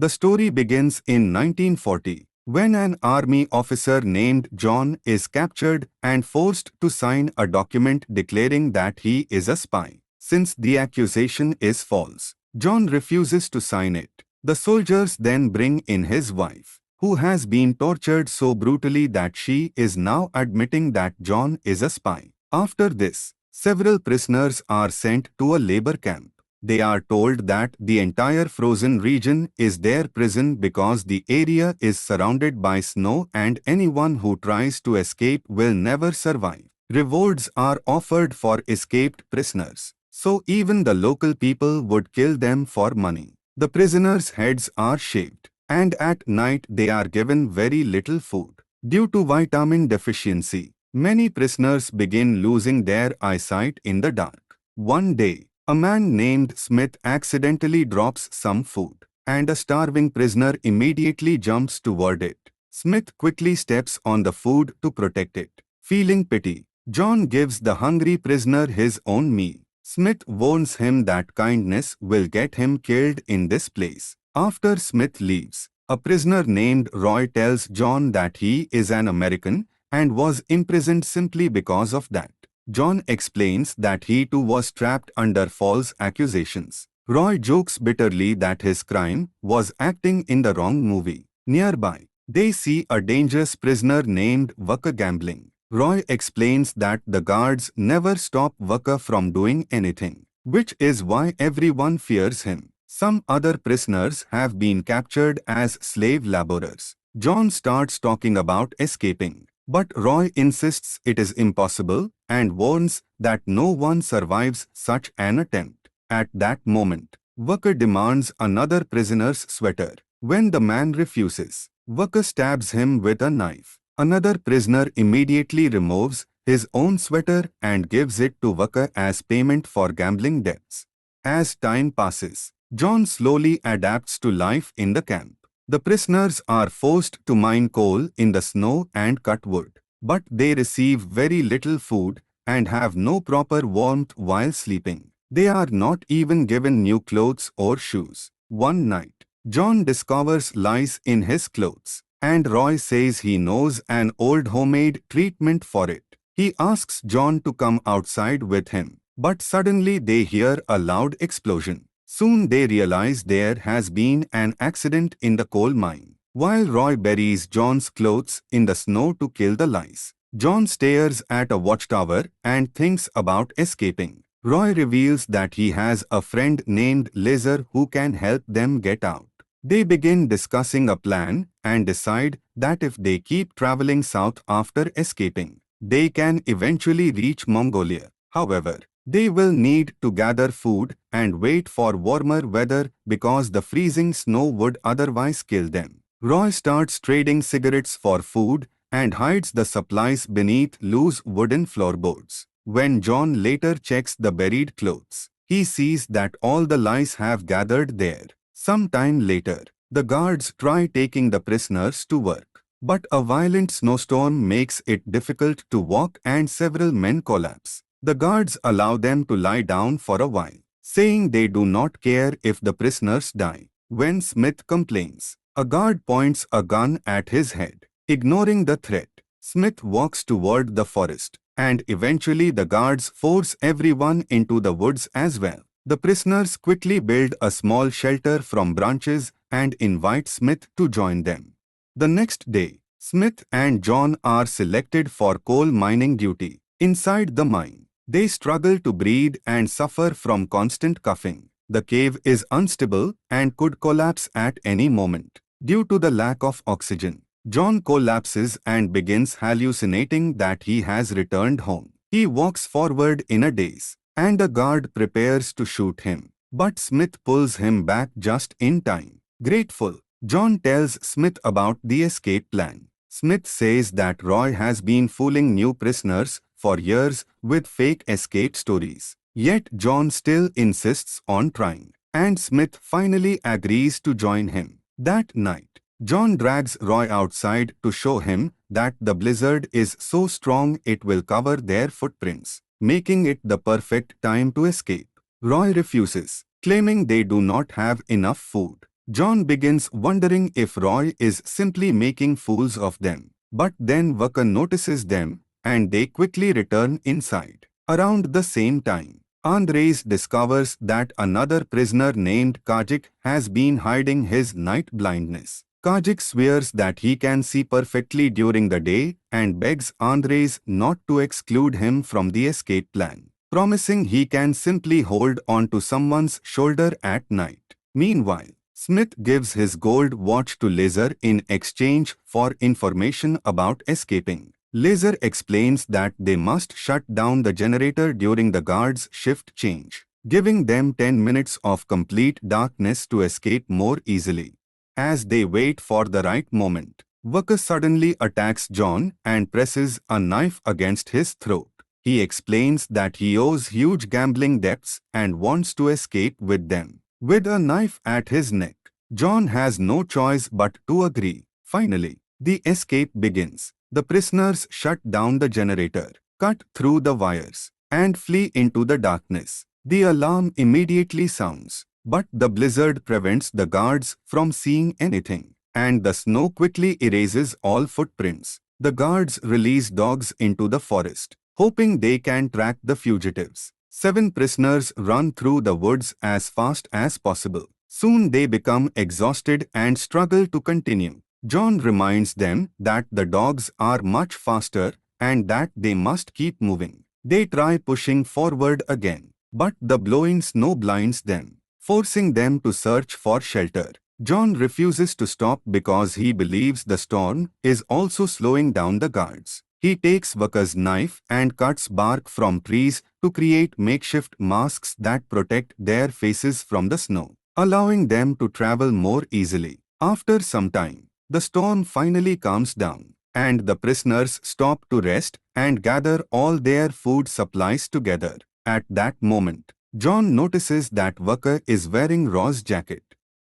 The story begins in 1940, when an army officer named John is captured and forced to sign a document declaring that he is a spy. Since the accusation is false, John refuses to sign it. The soldiers then bring in his wife, who has been tortured so brutally that she is now admitting that John is a spy. After this, several prisoners are sent to a labor camp. They are told that the entire frozen region is their prison because the area is surrounded by snow and anyone who tries to escape will never survive. Rewards are offered for escaped prisoners, so even the local people would kill them for money. The prisoners' heads are shaved, and at night they are given very little food. Due to vitamin deficiency, many prisoners begin losing their eyesight in the dark. One day, a man named Smith accidentally drops some food, and a starving prisoner immediately jumps toward it. Smith quickly steps on the food to protect it. Feeling pity, John gives the hungry prisoner his own meal. Smith warns him that kindness will get him killed in this place. After Smith leaves, a prisoner named Roy tells John that he is an American and was imprisoned simply because of that. John explains that he too was trapped under false accusations. Roy jokes bitterly that his crime was acting in the wrong movie. Nearby, they see a dangerous prisoner named Bach gambling. Roy explains that the guards never stop Bach from doing anything, which is why everyone fears him. Some other prisoners have been captured as slave laborers. John starts talking about escaping, but Roy insists it is impossible and warns that no one survives such an attempt. At that moment, Bach demands another prisoner's sweater. When the man refuses, Bach stabs him with a knife. Another prisoner immediately removes his own sweater and gives it to Bach as payment for gambling debts. As time passes, John slowly adapts to life in the camp. The prisoners are forced to mine coal in the snow and cut wood, but they receive very little food and have no proper warmth while sleeping. They are not even given new clothes or shoes. One night, John discovers lice in his clothes, and Roy says he knows an old homemade treatment for it. He asks John to come outside with him, but suddenly they hear a loud explosion. Soon they realize there has been an accident in the coal mine. While Roy buries John's clothes in the snow to kill the lice, John stares at a watchtower and thinks about escaping. Roy reveals that he has a friend named Laser who can help them get out. They begin discussing a plan and decide that if they keep traveling south after escaping, they can eventually reach Mongolia. However, they will need to gather food and wait for warmer weather because the freezing snow would otherwise kill them. Roy starts trading cigarettes for food and hides the supplies beneath loose wooden floorboards. When John later checks the buried clothes, he sees that all the lice have gathered there. Sometime later, the guards try taking the prisoners to work, but a violent snowstorm makes it difficult to walk and several men collapse. The guards allow them to lie down for a while, saying they do not care if the prisoners die. When Smith complains, a guard points a gun at his head. Ignoring the threat, Smith walks toward the forest, and eventually the guards force everyone into the woods as well. The prisoners quickly build a small shelter from branches and invite Smith to join them. The next day, Smith and John are selected for coal mining duty. Inside the mine, they struggle to breathe and suffer from constant coughing. The cave is unstable and could collapse at any moment. Due to the lack of oxygen, John collapses and begins hallucinating that he has returned home. He walks forward in a daze, and a guard prepares to shoot him. But Smith pulls him back just in time. Grateful, John tells Smith about the escape plan. Smith says that Roy has been fooling new prisoners for years with fake escape stories. Yet John still insists on trying, and Smith finally agrees to join him. That night, John drags Roy outside to show him that the blizzard is so strong it will cover their footprints, making it the perfect time to escape. Roy refuses, claiming they do not have enough food. John begins wondering if Roy is simply making fools of them. But then Waka notices them, and they quickly return inside. Around the same time, Andres discovers that another prisoner named Kajik has been hiding his night blindness. Kajik swears that he can see perfectly during the day and begs Andres not to exclude him from the escape plan, promising he can simply hold on to someone's shoulder at night. Meanwhile, Smith gives his gold watch to Laser in exchange for information about escaping. Laser explains that they must shut down the generator during the guards' shift change, giving them 10 minutes of complete darkness to escape more easily. As they wait for the right moment, Waka suddenly attacks John and presses a knife against his throat. He explains that he owes huge gambling debts and wants to escape with them. With a knife at his neck, John has no choice but to agree. Finally, the escape begins. The prisoners shut down the generator, cut through the wires, and flee into the darkness. The alarm immediately sounds, but the blizzard prevents the guards from seeing anything, and the snow quickly erases all footprints. The guards release dogs into the forest, hoping they can track the fugitives. 7 prisoners run through the woods as fast as possible. Soon they become exhausted and struggle to continue. John reminds them that the dogs are much faster and that they must keep moving. They try pushing forward again, but the blowing snow blinds them, forcing them to search for shelter. John refuses to stop because he believes the storm is also slowing down the guards. He takes Waka's knife and cuts bark from trees to create makeshift masks that protect their faces from the snow, allowing them to travel more easily. After some time, the storm finally calms down, and the prisoners stop to rest and gather all their food supplies together. At that moment, John notices that Waka is wearing Roy's jacket.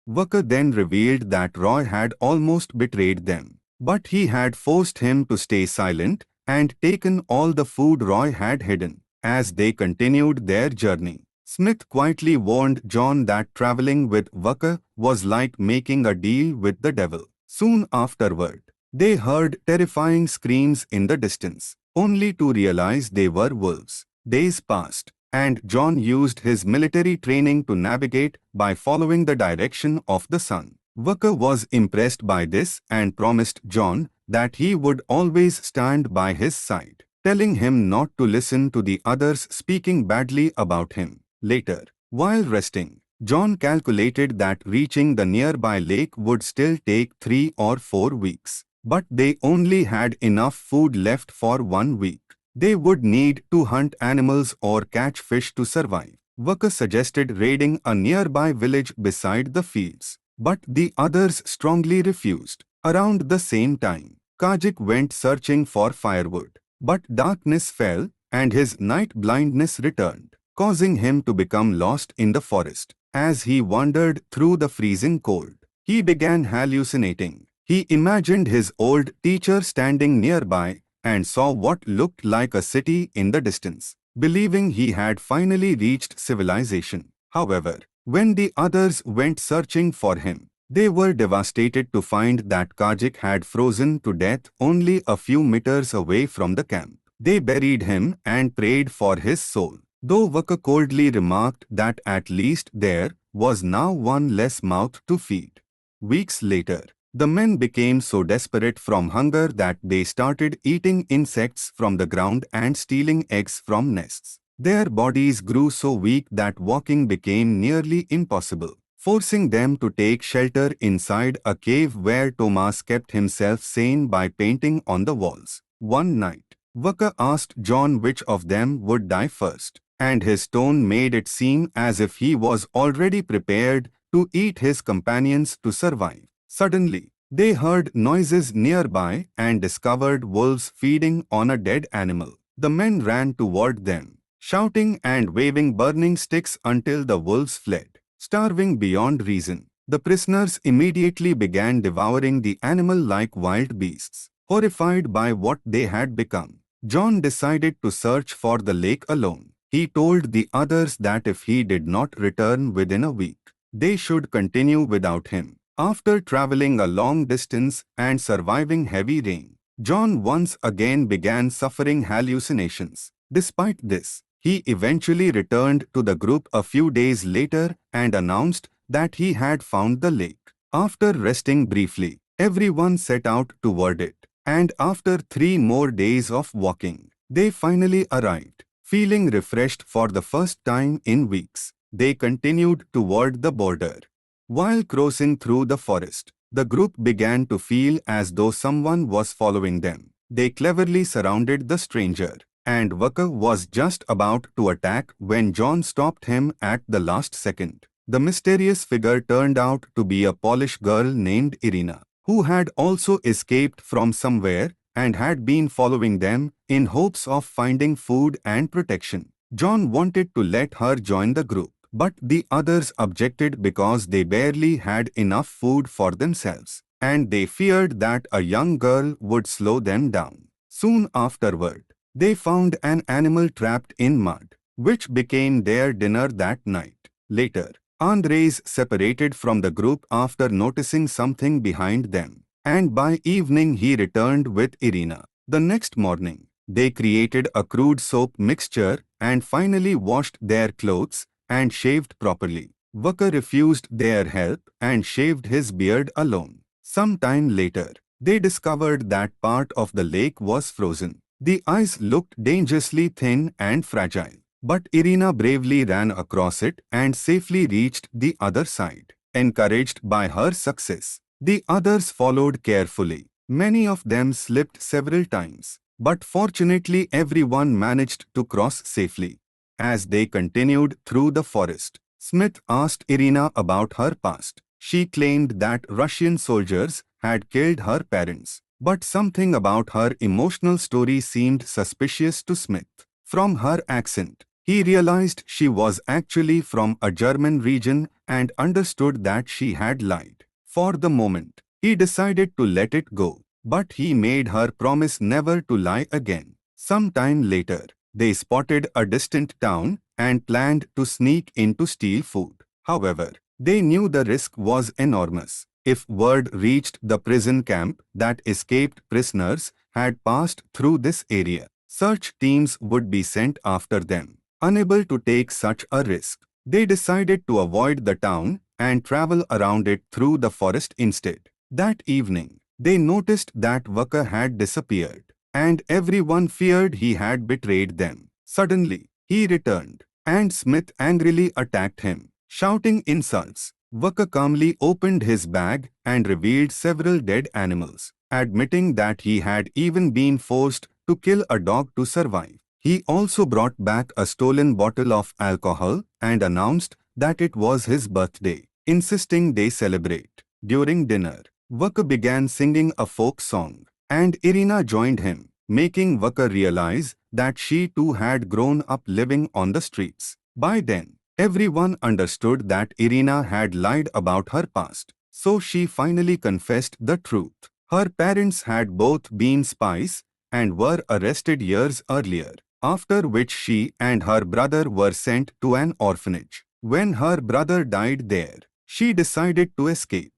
Waka then revealed that Roy had almost betrayed them, but he had forced him to stay silent and taken all the food Roy had hidden. As they continued their journey, Smith quietly warned John that traveling with Waka was like making a deal with the devil. Soon afterward, they heard terrifying screams in the distance, only to realize they were wolves. Days passed, and John used his military training to navigate by following the direction of the sun. Waka was impressed by this and promised John that he would always stand by his side, telling him not to listen to the others speaking badly about him. Later, while resting, John calculated that reaching the nearby lake would still take 3 or 4 weeks, but they only had enough food left for 1 week. They would need to hunt animals or catch fish to survive. Waka suggested raiding a nearby village beside the fields, but the others strongly refused. Around the same time, Kajik went searching for firewood, but darkness fell and his night blindness returned, causing him to become lost in the forest. As he wandered through the freezing cold, he began hallucinating. He imagined his old teacher standing nearby and saw what looked like a city in the distance, believing he had finally reached civilization. However, when the others went searching for him, they were devastated to find that Kajik had frozen to death only a few meters away from the camp. They buried him and prayed for his soul, though Waka coldly remarked that at least there was now one less mouth to feed. Weeks later, the men became so desperate from hunger that they started eating insects from the ground and stealing eggs from nests. Their bodies grew so weak that walking became nearly impossible, forcing them to take shelter inside a cave where Thomas kept himself sane by painting on the walls. One night, Waka asked John which of them would die first, and his tone made it seem as if he was already prepared to eat his companions to survive. Suddenly, they heard noises nearby and discovered wolves feeding on a dead animal. The men ran toward them, shouting and waving burning sticks until the wolves fled, starving beyond reason. The prisoners immediately began devouring the animal like wild beasts, horrified by what they had become. John decided to search for the lake alone. He told the others that if he did not return within a week, they should continue without him. After traveling a long distance and surviving heavy rain, John once again began suffering hallucinations. Despite this, he eventually returned to the group a few days later and announced that he had found the lake. After resting briefly, everyone set out toward it, and after 3 more days of walking, they finally arrived. Feeling refreshed for the first time in weeks, they continued toward the border. While crossing through the forest, the group began to feel as though someone was following them. They cleverly surrounded the stranger, and Waka was just about to attack when John stopped him at the last second. The mysterious figure turned out to be a Polish girl named Irina, who had also escaped from somewhere and had been following them in hopes of finding food and protection. John wanted to let her join the group, but the others objected because they barely had enough food for themselves, and they feared that a young girl would slow them down. Soon afterward, they found an animal trapped in mud, which became their dinner that night. Later, Andres separated from the group after noticing something behind them, and by evening he returned with Irina. The next morning, they created a crude soap mixture and finally washed their clothes and shaved properly. Waka refused their help and shaved his beard alone. Some time later, they discovered that part of the lake was frozen. The ice looked dangerously thin and fragile, but Irina bravely ran across it and safely reached the other side. Encouraged by her success, the others followed carefully. Many of them slipped several times, but fortunately everyone managed to cross safely. As they continued through the forest, Smith asked Irina about her past. She claimed that Russian soldiers had killed her parents, but something about her emotional story seemed suspicious to Smith. From her accent, he realized she was actually from a German region and understood that she had lied. For the moment, he decided to let it go, but he made her promise never to lie again. Some time later, they spotted a distant town and planned to sneak in to steal food. However, they knew the risk was enormous. If word reached the prison camp that escaped prisoners had passed through this area, search teams would be sent after them. Unable to take such a risk, they decided to avoid the town and travel around it through the forest instead. That evening, they noticed that Waka had disappeared, and everyone feared he had betrayed them. Suddenly, he returned, and Smith angrily attacked him, shouting insults. Waka calmly opened his bag and revealed several dead animals, admitting that he had even been forced to kill a dog to survive. He also brought back a stolen bottle of alcohol and announced that it was his birthday, insisting they celebrate. During dinner, Waka began singing a folk song, and Irina joined him, making Waka realize that she too had grown up living on the streets. By then, everyone understood that Irina had lied about her past, so she finally confessed the truth. Her parents had both been spies and were arrested years earlier, after which she and her brother were sent to an orphanage. When her brother died there, she decided to escape.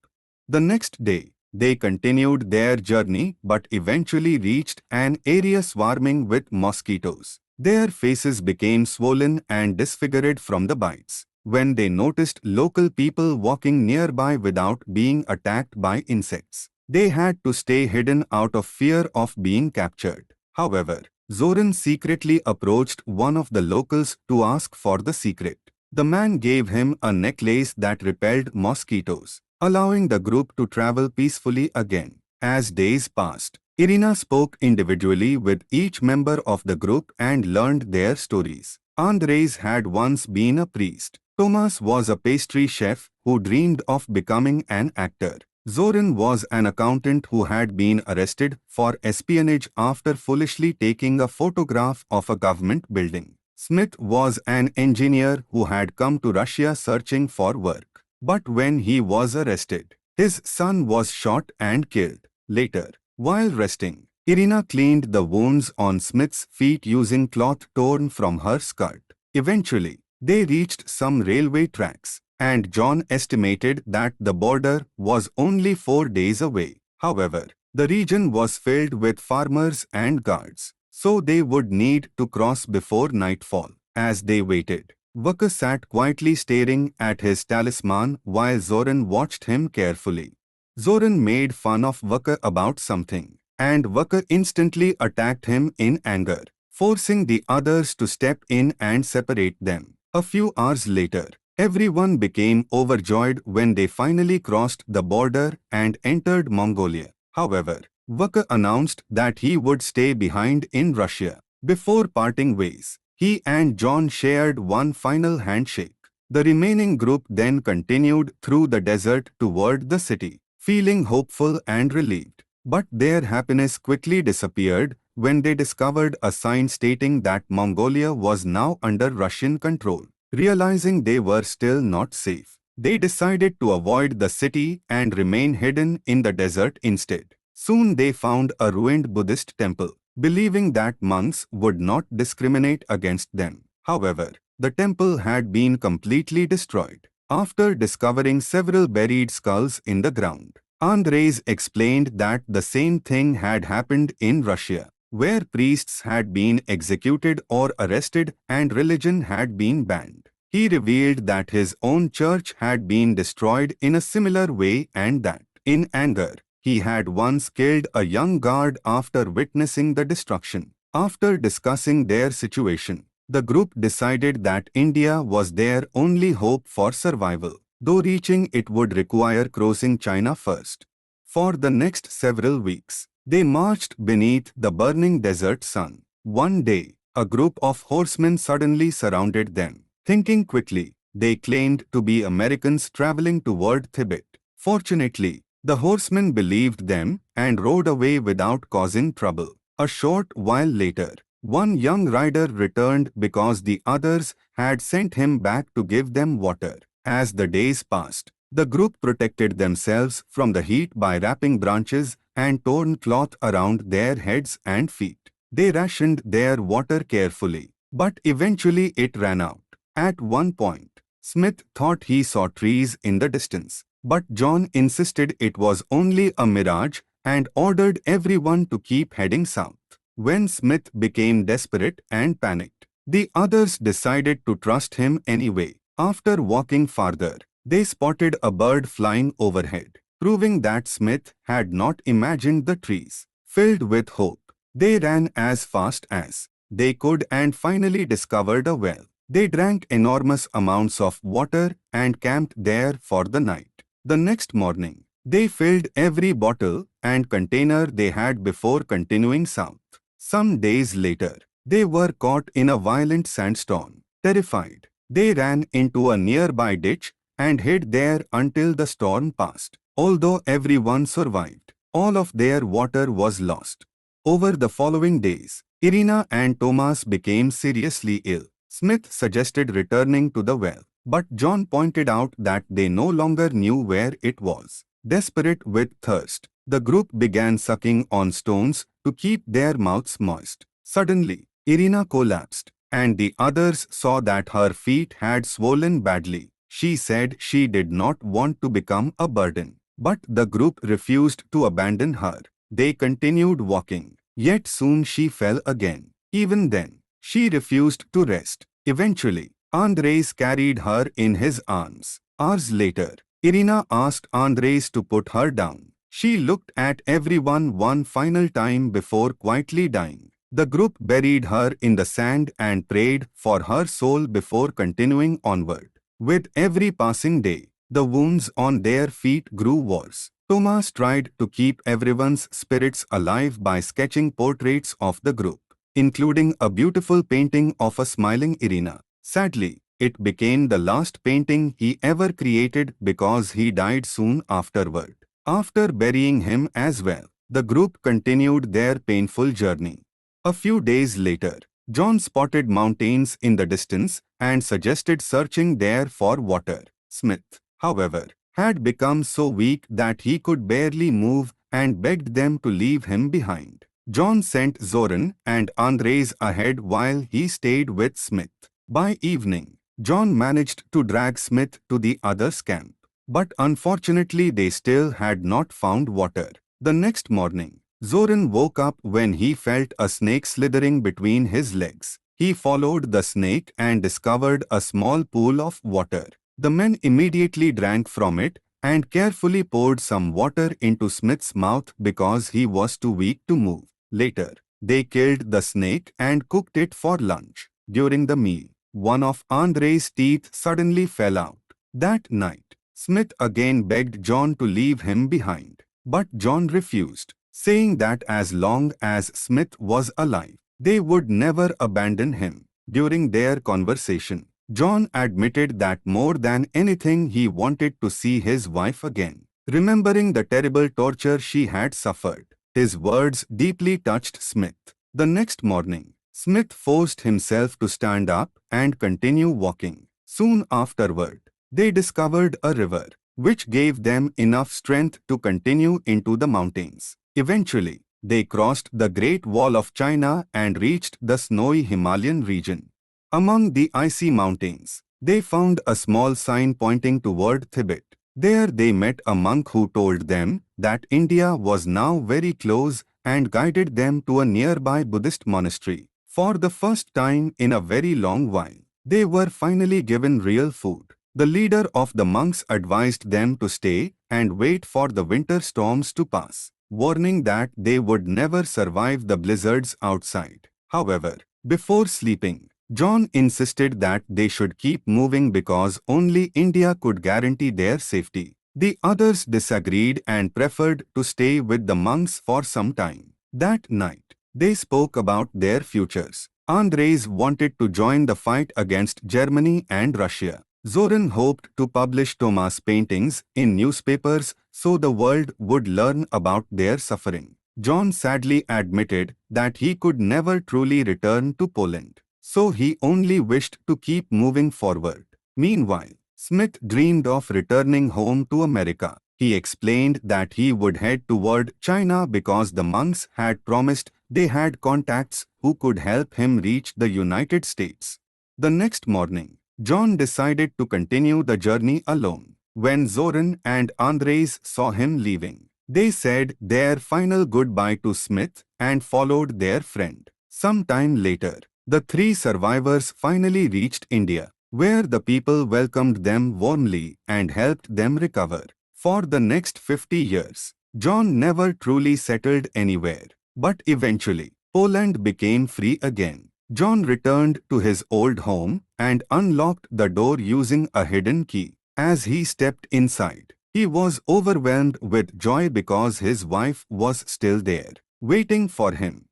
The next day, they continued their journey but eventually reached an area swarming with mosquitoes. Their faces became swollen and disfigured from the bites. When they noticed local people walking nearby without being attacked by insects, they had to stay hidden out of fear of being captured. However, Zoran secretly approached one of the locals to ask for the secret. The man gave him a necklace that repelled mosquitoes, allowing the group to travel peacefully again. As days passed, Irina spoke individually with each member of the group and learned their stories. Andres had once been a priest. Thomas was a pastry chef who dreamed of becoming an actor. Zoran was an accountant who had been arrested for espionage after foolishly taking a photograph of a government building. Smith was an engineer who had come to Russia searching for work. But when he was arrested, his son was shot and killed. Later, while resting, Irina cleaned the wounds on Smith's feet using cloth torn from her skirt. Eventually, they reached some railway tracks, and John estimated that the border was only 4 days away. However, the region was filled with farmers and guards, so they would need to cross before nightfall. As they waited, Waka sat quietly staring at his talisman while Zoran watched him carefully. Zoran made fun of Waka about something, and Waka instantly attacked him in anger, forcing the others to step in and separate them. A few hours later, everyone became overjoyed when they finally crossed the border and entered Mongolia. However, Waka announced that he would stay behind in Russia. Before parting ways, he and John shared one final handshake. The remaining group then continued through the desert toward the city, feeling hopeful and relieved. But their happiness quickly disappeared when they discovered a sign stating that Mongolia was now under Russian control. Realizing they were still not safe, they decided to avoid the city and remain hidden in the desert instead. Soon they found a ruined Buddhist temple, believing that monks would not discriminate against them. However, the temple had been completely destroyed. After discovering several buried skulls in the ground, Andres explained that the same thing had happened in Russia, where priests had been executed or arrested and religion had been banned. He revealed that his own church had been destroyed in a similar way and that, in anger, he had once killed a young guard after witnessing the destruction. After discussing their situation, the group decided that India was their only hope for survival, though reaching it would require crossing China first. For the next several weeks, they marched beneath the burning desert sun. One day, a group of horsemen suddenly surrounded them. Thinking quickly, they claimed to be Americans traveling toward Tibet. Fortunately, the horsemen believed them and rode away without causing trouble. A short while later, one young rider returned because the others had sent him back to give them water. As the days passed, the group protected themselves from the heat by wrapping branches and torn cloth around their heads and feet. They rationed their water carefully, but eventually it ran out. At one point, Smith thought he saw trees in the distance, but John insisted it was only a mirage and ordered everyone to keep heading south. When Smith became desperate and panicked, the others decided to trust him anyway. After walking farther, they spotted a bird flying overhead, proving that Smith had not imagined the trees. Filled with hope, they ran as fast as they could and finally discovered a well. They drank enormous amounts of water and camped there for the night. The next morning, they filled every bottle and container they had before continuing south. Some days later, they were caught in a violent sandstorm. Terrified, they ran into a nearby ditch and hid there until the storm passed. Although everyone survived, all of their water was lost. Over the following days, Irina and Thomas became seriously ill. Smith suggested returning to the well, but John pointed out that they no longer knew where it was. Desperate with thirst, the group began sucking on stones to keep their mouths moist. Suddenly, Irina collapsed, and the others saw that her feet had swollen badly. She said she did not want to become a burden, but the group refused to abandon her. They continued walking, yet soon she fell again. Even then, she refused to rest. Eventually, Andres carried her in his arms. Hours later, Irina asked Andres to put her down. She looked at everyone one final time before quietly dying. The group buried her in the sand and prayed for her soul before continuing onward. With every passing day, the wounds on their feet grew worse. Thomas tried to keep everyone's spirits alive by sketching portraits of the group, including a beautiful painting of a smiling Irina. Sadly, it became the last painting he ever created because he died soon afterward. After burying him as well, the group continued their painful journey. A few days later, John spotted mountains in the distance and suggested searching there for water. Smith, however, had become so weak that he could barely move and begged them to leave him behind. John sent Zoran and Andres ahead while he stayed with Smith. By evening, John managed to drag Smith to the other's camp. But unfortunately they still had not found water. The next morning, Zoran woke up when he felt a snake slithering between his legs. He followed the snake and discovered a small pool of water. The men immediately drank from it and carefully poured some water into Smith's mouth because he was too weak to move. Later, they killed the snake and cooked it for lunch. During the meal, one of Andre's teeth suddenly fell out. That night, Smith again begged John to leave him behind. But John refused, saying that as long as Smith was alive, they would never abandon him. During their conversation, John admitted that more than anything he wanted to see his wife again, remembering the terrible torture she had suffered. His words deeply touched Smith. The next morning, Smith forced himself to stand up and continue walking. Soon afterward, they discovered a river, which gave them enough strength to continue into the mountains. Eventually, they crossed the Great Wall of China and reached the snowy Himalayan region. Among the icy mountains, they found a small sign pointing toward Tibet. There they met a monk who told them that India was now very close and guided them to a nearby Buddhist monastery. For the first time in a very long while, they were finally given real food. The leader of the monks advised them to stay and wait for the winter storms to pass, warning that they would never survive the blizzards outside. However, before sleeping, John insisted that they should keep moving because only India could guarantee their safety. The others disagreed and preferred to stay with the monks for some time. That night, they spoke about their futures. Andres wanted to join the fight against Germany and Russia. Zoran hoped to publish Thomas' paintings in newspapers so the world would learn about their suffering. John sadly admitted that he could never truly return to Poland, so he only wished to keep moving forward. Meanwhile, Smith dreamed of returning home to America. He explained that he would head toward China because the monks had promised they had contacts who could help him reach the United States. The next morning, John decided to continue the journey alone. When Zoran and Andres saw him leaving, they said their final goodbye to Smith and followed their friend. Sometime later, the three survivors finally reached India, where the people welcomed them warmly and helped them recover. For the next 50 years, John never truly settled anywhere, but eventually, Poland became free again. John returned to his old home and unlocked the door using a hidden key. As he stepped inside, he was overwhelmed with joy because his wife was still there, waiting for him.